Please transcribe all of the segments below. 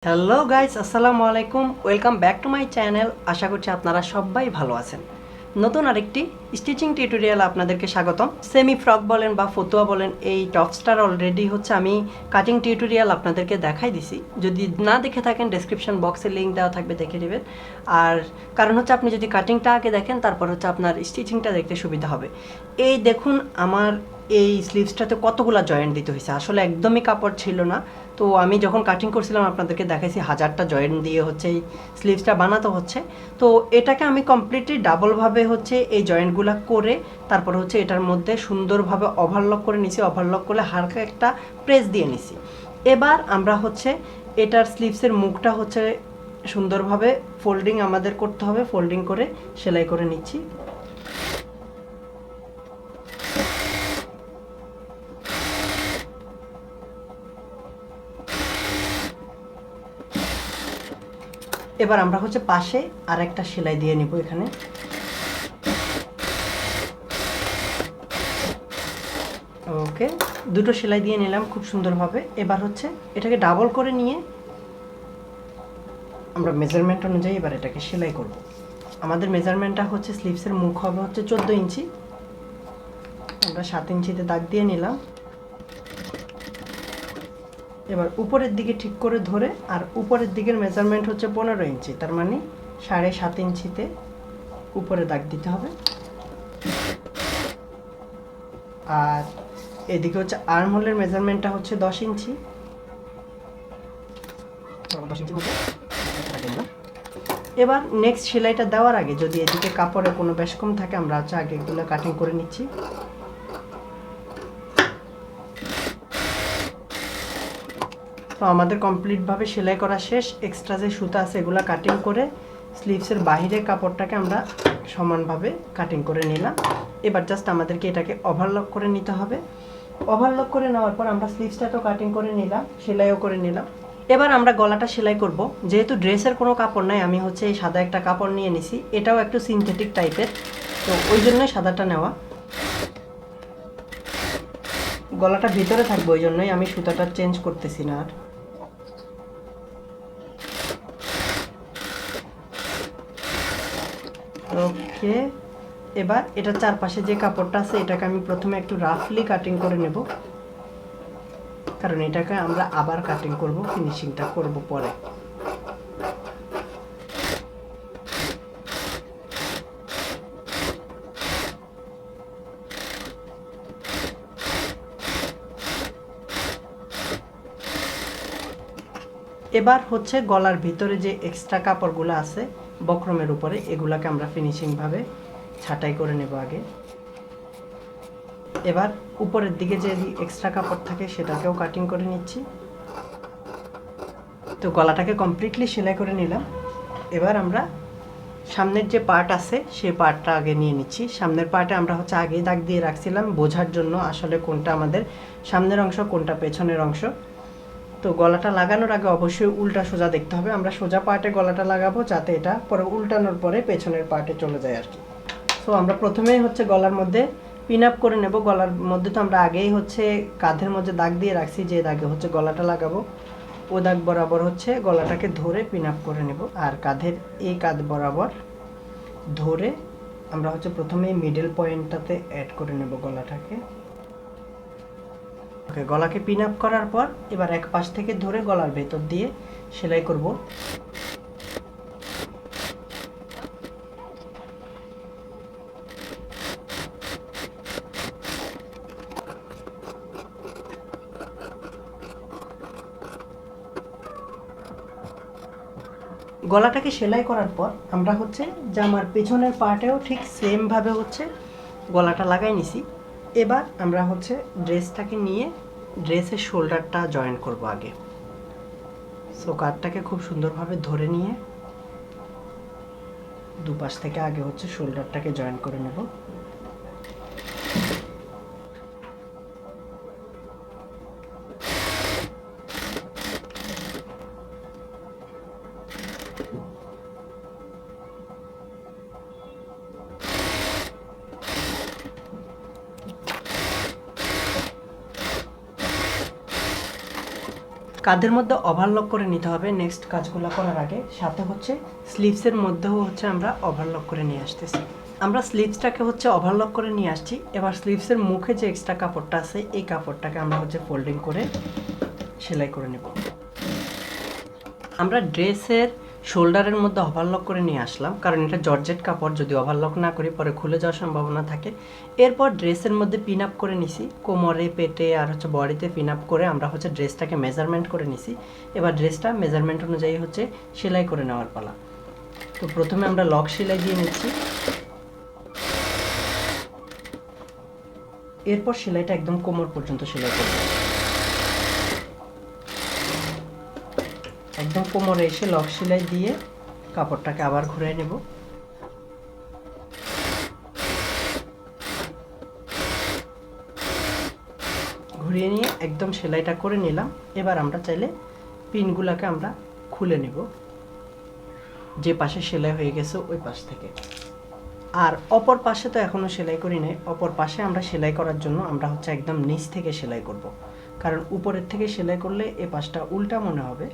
Hello guys, আসসালামু আলাইকুম। Welcome back to my channel. আশা করছি আপনারা সবাই ভালো আছেন। নতুন আরেকটি স্টিচিং টিউটোরিয়াল আপনাদেরকে স্বাগতম। সেমি ফ্রক বলেন বা ফতুয়া বলেন, এই টপসটার অলরেডি আমি কাটিং টিউটোরিয়াল আপনাদেরকে দেখাই দিছি। যদি না দেখে থাকেন ডেসক্রিপশন বক্সে লিঙ্ক দেওয়া থাকবে, দেখে নেবেন। আর কারণ আপনি যদি কাটিংটা আগে দেখেন তারপর আপনার স্টিচিংটা দেখতে সুবিধা হবে। এই দেখুন আমার এই স্লিভসটাতে কতগুলো জয়েন্ট দিতে হয়েছে, আসলে একদমই কাপড় ছিল না। তো আমি যখন কাটিং করছিলাম আপনাদেরকে দেখাইছি 1000টা জয়েন্ট দিয়ে এই স্লিভসটা বানাতে হচ্ছে। তো এটাকে আমি কমপ্লিটলি ডাবলভাবে এই জয়েন্টগুলো করে তারপর এটার মধ্যে সুন্দরভাবে ওভারলক করে নিছি। ওভারলক করে হালকা একটা প্রেস দিয়ে নিছি। এবার আমরা এটার স্লিভসের মুখটা সুন্দরভাবে ফোল্ডিং আমাদের করতে হবে। ফোল্ডিং করে সেলাই করে নিচ্ছি। এবার আমরা পাশে আরেকটা সেলাই দিয়ে নিব। এখানে ওকে, দুটো সেলাই দিয়ে নিলাম খুব সুন্দরভাবে। এবার এটাকে ডাবল করে নিয়ে আমরা মেজারমেন্ট অনুযায়ী এবার এটাকে সেলাই করব। আমাদের মেজারমেন্টটা স্লিভসের মুখ হবে 14 ইঞ্চি। আমরা 7 ইঞ্চিতে দাগ দিয়ে নিলাম। এবার উপরের দিকে ঠিক করে ধরে, আর উপরের দিকের মেজারমেন্ট 15 ইঞ্চি, তার মানে 7.5 ইঞ্চিতে উপরে দাগ দিতে হবে। আর এদিকে আর্ম হোলের মেজারমেন্টটা 10 ইঞ্চি। এবার নেক্সট সেলাইটা দেওয়ার আগে যদি এদিকে কাপড়ে কোনো বেশ কম থাকে আমরা আগে এগুলো কাটিং করে নিচ্ছি। তো আমাদের কমপ্লিটভাবে সেলাই করা শেষ। এক্সট্রা যে সুতা আছে এগুলো কাটিং করে স্লিভসের বাহিরের কাপড়টাকে আমরা সমানভাবে কাটিং করে নিলাম। এবার জাস্ট আমাদেরকে এটাকে ওভারলক করে নিতে হবে। ওভারলক করে নেওয়ার পর আমরা স্লিভসটাও কাটিং করে নিলাম, সেলাইও করে নিলাম। এবার আমরা গলাটা সেলাই করব। যেহেতু ড্রেসের কোনো কাপড় নাই, আমি এই সাদা একটা কাপড় নিয়ে নিছি। এটাও একটু সিনথেটিক টাইপের, তো ওই জন্যই সাদাটা নেওয়া। গলাটা ভিতরে থাকবে, ওই জন্যই আমি সুতাটা চেঞ্জ করতেছি না। আর ওকে, এবার এটা চারপাশে যে কাপড়টা আছে এটাকে আমি প্রথমে একটু রাফলি কাটিং করে নেব, কারণ এটাকে আমরা আবার কাটিং করব, ফিনিশিংটা করব পরে। এবার গলার ভিতরে যে এক্সট্রা কাপড়গুলো আছে বক্রমের উপরে, এগুলাকে আমরা ফিনিশিংভাবে ছাঁটাই করে নেব আগে। এবার উপরের দিকে যে এক্সট্রা কাপড় থাকে সেটাকেও কাটিং করে নিচ্ছি। তো গলাটাকে কমপ্লিটলি সেলাই করে নিলাম। এবার আমরা সামনের যে পার্ট আছে সেই পার্টটা আগে নিয়ে নিচ্ছি। সামনের পার্টে আমরা আগেই দাগ দিয়ে রাখছিলাম বোঝার জন্য আসলে কোনটা আমাদের সামনের অংশ কোনটা পেছনের অংশ। তো গলাটা লাগানোর আগে অবশ্যই উল্টা সোজা দেখতে হবে। আমরা সোজা পার্টে গলাটা লাগাবো যাতে এটা পরে উল্টানোর পরে পেছনের পার্টে চলে যায় আর কি। সো আমরা প্রথমেই গলার মধ্যে পিন আপ করে নেব। গলার মধ্যে তো আমরা আগেই কাঁধের মধ্যে দাগ দিয়ে রাখছি, যে দাগে গলাটা লাগাবো ও দাগ বরাবর গলাটাকে ধরে পিন আপ করে নেব। আর কাঁধের এই কাঁধ বরাবর ধরে আমরা প্রথমেই মিডল পয়েন্টটাতে অ্যাড করে নেব গলাটাকে। ওকে, গলাকে পিন আপ করার পর এবার এক পাশ থেকে ধরে গলার ভেতর দিয়ে সেলাই করব। গলাটাকে সেলাই করার পর আমরা জামার পেছনের পার্টেও ঠিক সেম ভাবে গলাটা লাগাই নিছি। এবার আমরা ড্রেসটাকে নিয়ে ড্রেসের শোল্ডারটা জয়েন করব আগে। সো কাঁধটাকে খুব সুন্দরভাবে ধরে নিয়ে দুপাশ থেকে আগে শোল্ডারটাকে জয়েন করে নেব। কাঁধের মধ্যে ওভারলক করে নিতে হবে নেক্সট কাজগুলো করার আগে। সাথে হচ্ছে স্লিভসের মধ্যেও হচ্ছে আমরা ওভারলক করে নিয়ে আসতেছি। আমরা স্লিভসটাকে হচ্ছে ওভারলক করে নিয়ে আসছি। এবার স্লিভসের মুখে যে এক্সট্রা কাপড়টা আছে এই কাপড়টাকে আমরা হচ্ছে ফোল্ডিং করে সেলাই করে নেব। আমরা ড্রেসের শোল্ডারের মধ্যে ওভারলক করে নিয়ে আসলাম, কারণ এটা জর্জেট কাপড়, যদি ওভারলক না করি পরে খুলে যাওয়ার সম্ভাবনা থাকে। এরপর ড্রেসের মধ্যে পিন আপ করে নিছি, কোমরে, পেটে আর হচ্ছে বডিতে পিন আপ করে আমরা হচ্ছে ড্রেসটাকে মেজারমেন্ট করে নিছি। এবার ড্রেসটা মেজারমেন্ট অনুযায়ী হচ্ছে সেলাই করে নেওয়ার পালা। তো প্রথমে আমরা লক সেলাই দিয়ে নিচ্ছি। এরপর সেলাইটা একদম কোমর পর্যন্ত সেলাই করব। একদম কোমরে এসে লক সেলাই দিয়ে কাপড়টাকে আবার ঘুরিয়ে নেব। ঘুরিয়ে নিয়ে একদম সেলাইটা করে নিলাম। এবার আমরা চাইলে পিনগুলোকে আমরা খুলে নেব, যে পাশে সেলাই হয়ে গেছে ওই পাশ থেকে। আর অপর পাশে তো এখনও সেলাই করি নাই। অপর পাশে আমরা সেলাই করার জন্য আমরা হচ্ছে একদম নিচ থেকে সেলাই করব, কারণ উপরের থেকে সেলাই করলে এ পাশটা উল্টা মনে হবে।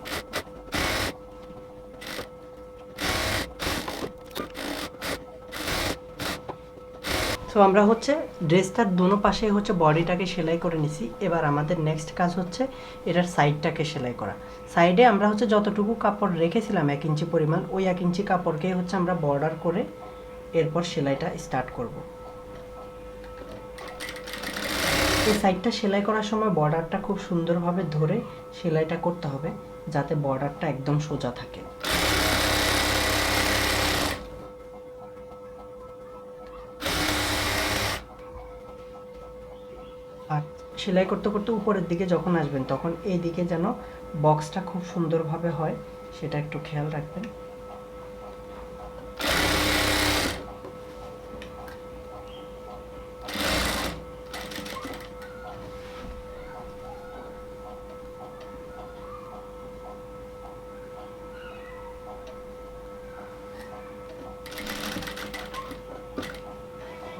তো আমরা হচ্ছে ড্রেসটার দোনো পাশে হচ্ছে বডিটাকে সেলাই করে নিছি। এবার আমাদের নেক্সট কাজ হচ্ছে এটার সাইডটাকে সেলাই করা। সাইডে আমরা হচ্ছে যতটুকু কাপড় রেখেছিলাম 1 ইঞ্চি পরিমাণ, ওই 1 ইঞ্চি কাপড়কে হচ্ছে আমরা বর্ডার করে এরপর সেলাইটা স্টার্ট করব। এই সাইডটা সেলাই করার সময় বর্ডারটা খুব সুন্দরভাবে ধরে সেলাইটা করতে হবে, যাতে বর্ডারটা একদম সোজা থাকে। আর সেলাই করতে করতে উপরের দিকে যখন আসবেন তখন এই দিকে যেন বক্সটা খুব সুন্দরভাবে হয়, সেটা একটু খেয়াল রাখবেন।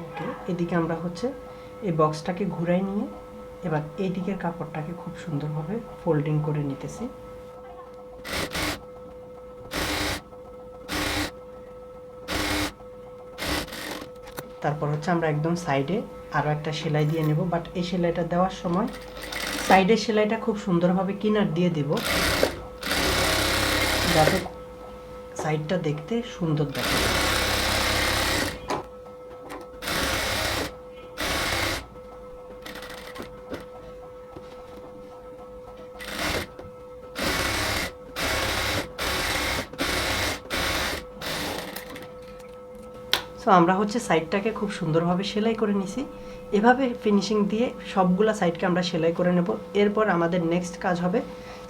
ওকে, এদিকে আমরা হচ্ছে এই বক্সটাকে ঘুরাই নিয়ে এবার এই দিকের কাপড়টাকে খুব সুন্দরভাবে ফোল্ডিং করে নিতেছি। তারপর হচ্ছে আমরা একদম সাইডে আরও একটা সেলাই দিয়ে নেব, বাট এই সেলাইটা দেওয়ার সময় সাইডের সেলাইটা খুব সুন্দরভাবে কিনার দিয়ে দেব, যাতে সাইডটা দেখতে সুন্দর দেখা যায়। সো আমরা হচ্ছে সাইডটাকে খুব সুন্দরভাবে সেলাই করে নিছি। এভাবে ফিনিশিং দিয়ে সবগুলা সাইডকে আমরা সেলাই করে নেব। এরপর আমাদের নেক্সট কাজ হবে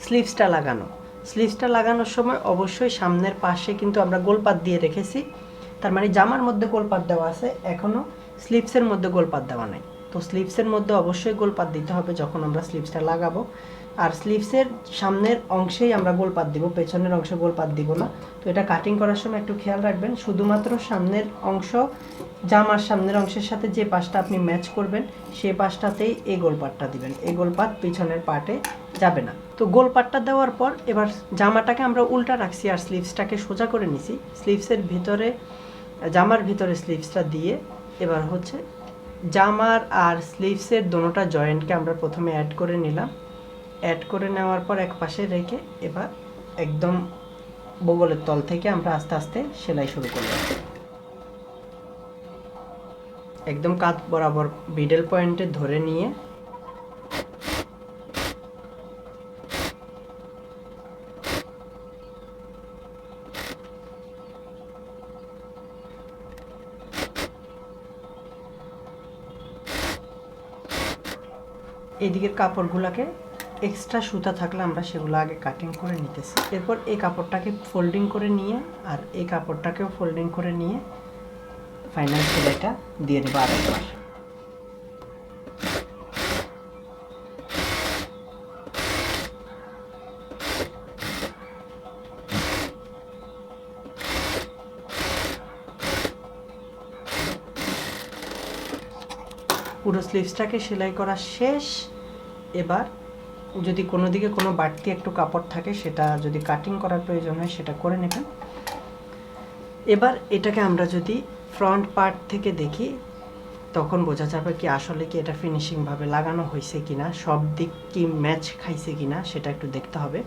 স্লিভসটা লাগানো। স্লিভসটা লাগানোর সময় অবশ্যই সামনের পাশে কিন্তু আমরা গোলপাত দিয়ে রেখেছি, তার মানে জামার মধ্যে গোলপাত দেওয়া আছে, এখনও স্লিভসের মধ্যে গোলপাত দেওয়া নাই। তো স্লিভসের মধ্যে অবশ্যই গোলপাত দিতে হবে যখন আমরা স্লিভসটা লাগাবো। আর স্লিভসের সামনের অংশেই আমরা গোলপাত দিব, পেছনের অংশে গোলপাত দিব না। তো এটা কাটিং করার সময় একটু খেয়াল রাখবেন, শুধুমাত্র সামনের অংশ, জামার সামনের অংশের সাথে যে পাশটা আপনি ম্যাচ করবেন সেই পাশটাতেই এই গোলপাটটা দিবেন, এই গোলপাত পিছনের পার্টে যাবে না। তো গোলপাটটা দেওয়ার পর এবার জামাটাকে আমরা উল্টা রাখছি আর স্লিভসটাকে সোজা করে নিছি। স্লিভসের ভিতরে, জামার ভিতরে স্লিভসটা দিয়ে এবার হচ্ছে জামার আর স্লিভসের দোনোটা জয়েন্টকে আমরা প্রথমে অ্যাড করে নিলাম। অ্যাড করে নেওয়ার পর এক পাশে রেখে এবার একদম বগলের তল থেকে আমরা আস্তে আস্তে সেলাই শুরু করলাম। একদম কাঁধ বরাবর মিডল পয়েন্টে ধরে নিয়ে এদিকের কাপড়গুলোকে এক্সট্রা সুতা থাকলে আমরা সেগুলো আগে কাটিং করে নিতেছি। এরপর এই কাপড়টাকে ফোল্ডিং করে নিয়ে আর এই কাপড়টাকেও ফোল্ডিং করে নিয়ে ফাইনাল সেলাইটা দিয়ে দেবো আরেকবার। পুরো স্লিভসটাকে সেলাই করা শেষ। এবার যদি কোনো দিকে কোনো বাড়তি একটু কাপড় থাকে সেটা যদি কাটিং করার প্রয়োজন হয় সেটা করে নেবেন। এবার এটাকে আমরা যদি ফ্রন্ট পার্ট থেকে দেখি তখন বোঝা যাবে কি আসলে কি এটা ফিনিশিংভাবে লাগানো হয়েছে কিনা, সব দিক কি ম্যাচ খাইছে কিনা সেটা একটু দেখতে হবে।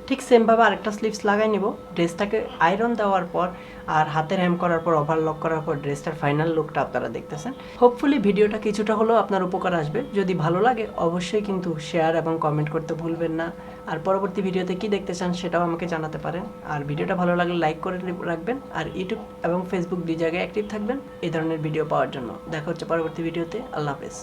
ঠিক সেমভাবে আরেকটা স্লিভস লাগাই নেব। ড্রেসটাকে আয়রন দেওয়ার পর আর হাতের হেম করার পর ওভারলক করার পর ড্রেসটার ফাইনাল লুকটা আপনারা দেখতেছেন। হোপফুলি ভিডিওটা কিছুটা হলেও আপনার উপকার আসবে। যদি ভালো লাগে অবশ্যই কিন্তু শেয়ার এবং কমেন্ট করতে ভুলবেন না। আর পরবর্তী ভিডিওতে কি দেখতে চান সেটাও আমাকে জানাতে পারেন। আর ভিডিওটা ভালো লাগলে লাইক করে রাখবেন। আর ইউটিউব এবং ফেসবুক দুই জায়গায় অ্যাক্টিভ থাকবেন এই ধরনের ভিডিও পাওয়ার জন্য। দেখা হচ্ছে পরবর্তী ভিডিওতে। আল্লাহ হাফেজ।